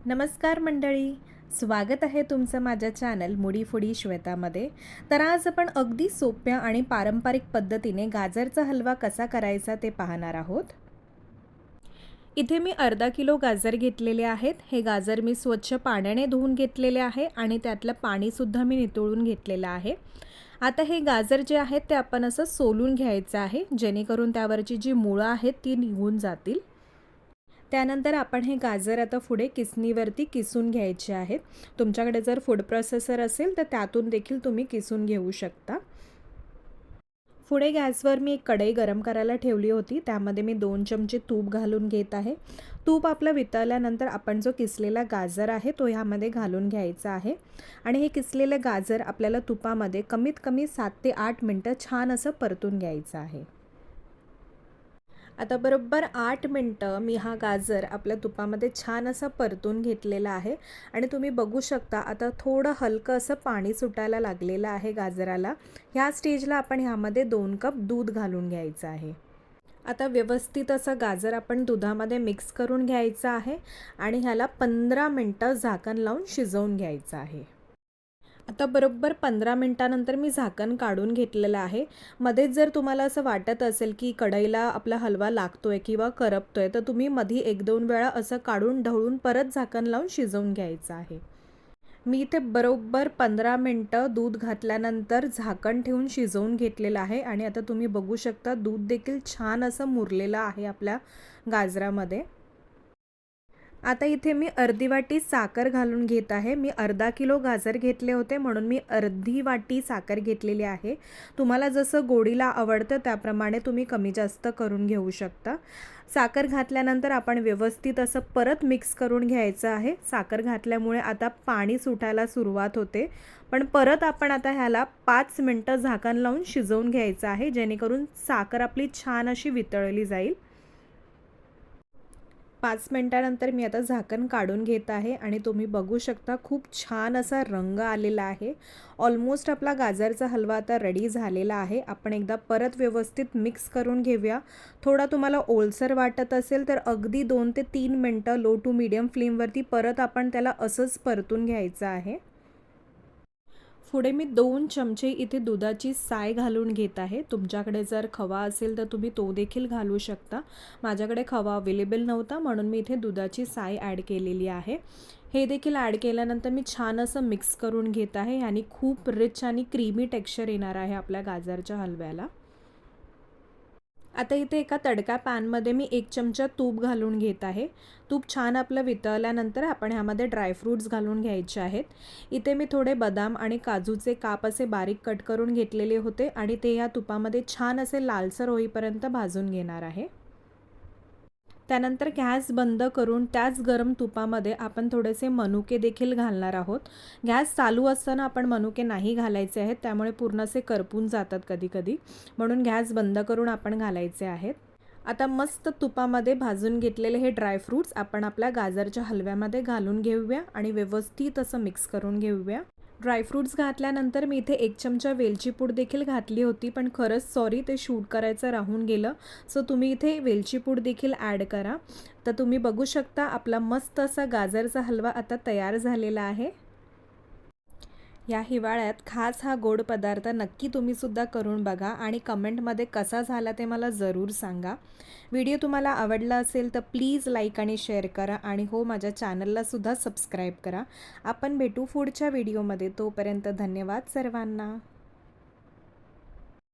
नमस्कार मंडळी, स्वागत आहे तुमचं माझ्या चॅनल मुडी फूडी श्वेतामध्ये। तर आज आपण अगदी सोप्या आणि पारंपरिक पद्धतीने गाजरचा हलवा कसा करायचा ते पाहणार आहोत। इथे मी अर्धा किलो गाजर घेतलेले आहेत। हे गाजर मी स्वच्छ पाण्याने धुवून घेतलेले आहे आणि त्यातलं पाणी सुद्धा मी नितळून घेतलेलं आहे। आता हे गाजर जे आहेत ते आपण असं सोलून घ्यायचं आहे, जेणेकरून त्यावरची जी मुळं आहेत ती निघून जातील। त्यानंतर आपण हे गाजर आता पुढे किसणीवरती किसून घ्यायचे आहेत। तुमच्याकडे जर फूड प्रोसेसर असेल तर त्यातून देखील तुम्ही किसून घेऊ शकता। पुढे गॅसवर मी एक कढई गरम करायला ठेवली होती, त्यामध्ये मी 2 चमचे तूप घालून घेत आहे। तूप आपलं वितळल्यानंतर आपण जो किसलेला गाजर आहे तो ह्यामध्ये घालून घ्यायचा आहे आणि हे किसलेले गाजर आपल्याला तुपामध्ये कमीत कमी 7 ते 8 मिनिटं छान असं परतून घ्यायचं आहे। आता बरोबर 8 मिनिटं मी हा गाजर आपल्या तुपामध्ये छान असा परतून घेतलेला आहे आणि तुम्ही बघू शकता आता थोडं हलकं असं पाणी सुटायला लागलेलं आहे गाजराला। ह्या स्टेजला आपण ह्यामध्ये 2 कप दूध घालून घ्यायचं आहे। आता व्यवस्थित असं गाजर आपण दुधामध्ये मिक्स करून घ्यायचं आहे आणि ह्याला 15 मिनिटं झाकण लावून शिजवून घ्यायचं आहे। आता बरोबर 15 मिनिटानंतर मी झाकण काढून घेतलेलं आहे। मध्येच जर तुम्हाला असं वाटत असेल की कढईला आपला हलवा लागतोय किंवा करपतोय तर तुम्ही मध्ये 1-2 वेळा असं काढून ढवळून परत झाकण लावून शिजवून घ्यायचं आहे। मी इथे बरोबर 15 मिनिटं दूध घातल्यानंतर झाकण ठेवून शिजवून घेतलेलं आहे आणि आता तुम्ही बघू शकता दूध देखील छान असं मुरलेलं आहे आपल्या गाजरामध्ये। आता इथे मी अर्धी वाटी साखर घालून घेत आहे। मी अर्धा किलो गाजर घेतले होते म्हणून मी अर्धी वाटी साखर घेतलेली आहे। तुम्हाला जसं गोडीला आवडतं त्याप्रमाणे तुम्ही कमी जास्त करून घेऊ शकता। साखर घातल्यानंतर आपण व्यवस्थित असं परत मिक्स करून घ्यायचं आहे। साखर घातल्यामुळे आता पाणी सुटायला सुरुवात होते, पण परत आपण आता ह्याला 5 मिनिटं झाकण लावून शिजवून घ्यायचं आहे, जेणेकरून साखर आपली छान अशी वितळली जाईल। 5 मिनिटानंतर मी आता झाकण काढून घेत आहे आणि तुम्ही बघू शकता खूप छान असा रंग आलेला आहे। ऑलमोस्ट आपला गाजरचा हलवा आता रेडी झालेला आहे। आपण एकदा परत व्यवस्थित मिक्स करून घेऊया। थोडा तुम्हाला ओलसर वाटत असेल तर अगदी 2 ते 3 मिनिटं लो टू मीडियम फ्लेमवरती परत आपण त्याला असंच परतून घ्यायचं आहे। पुढे मी 2 चमचे इथे दुधाची साय घालून घेत आहे। तुमच्याकडे जर खवा असेल तर तुम्ही तो देखील घालू शकता। माझ्याकडे खवा अवेलेबल नव्हता म्हणून मी इथे दुधाची साय ॲड केलेली आहे। हे देखील ॲड केल्यानंतर मी छान असं मिक्स करून घेत आहे आणि खूप रिच आणि क्रीमी टेक्स्चर येणार आहे आपल्या गाजरच्या हलव्याला। आता इथे एका तडका पॅनमध्ये मी 1 चमचा तूप घालून घेत आहे। तूप छान आपलं वितळल्यानंतर आपण ह्यामध्ये ड्रायफ्रूट्स घालून घ्यायचे आहेत। इथे मी थोडे बदाम आणि काजूचे काप असे बारीक कट करून घेतलेले होते आणि ते या तुपामध्ये छान असे लालसर होईपर्यंत भाजून घेणार आहे। त्यानंतर गॅस बंद करून त्याच गरम तुपामध्ये आपण थोडेसे मनुके देखील घालणार आहोत। गॅस चालू असताना आपण मनुके नाही घालायचे आहेत, त्यामुळे पूर्ण असे करपून जातात कधी-कधी, म्हणून गॅस बंद करून आपण घालायचे आहेत। आता मस्त तुपामध्ये भाजून घेतलेले हे ड्रायफ्रूट्स आपण आपल्या गाजरच्या हलव्यामध्ये घालून घेऊया आणि व्यवस्थित असं मिक्स करून घेऊया। ड्रायफ्रूट्स घातल्यानंतर मी इथे 1 चमचा वेलची पूड देखील घातली होती, पण खरंच सॉरी ते शूट करायचं राहून गेलं, सो तुम्ही इथे वेलची पूड देखील ॲड करा। तर तुम्ही बघू शकता आपला मस्त असा गाजरचा हलवा आता तयार झालेला आहे। या हिवाळ्यात खास हा गोड पदार्थ नक्की तुम्ही सुद्धा करून बघा आणि कमेंटमध्ये कसा झाला ते मला जरूर सांगा। व्हिडिओ तुम्हाला आवडला असेल तर प्लीज लाईक आणि शेअर करा आणि हो, माझ्या चॅनलला सुद्धा सबस्क्राईब करा। आपण भेटू पुढच्या व्हिडिओमध्ये, तोपर्यंत धन्यवाद सर्वांना।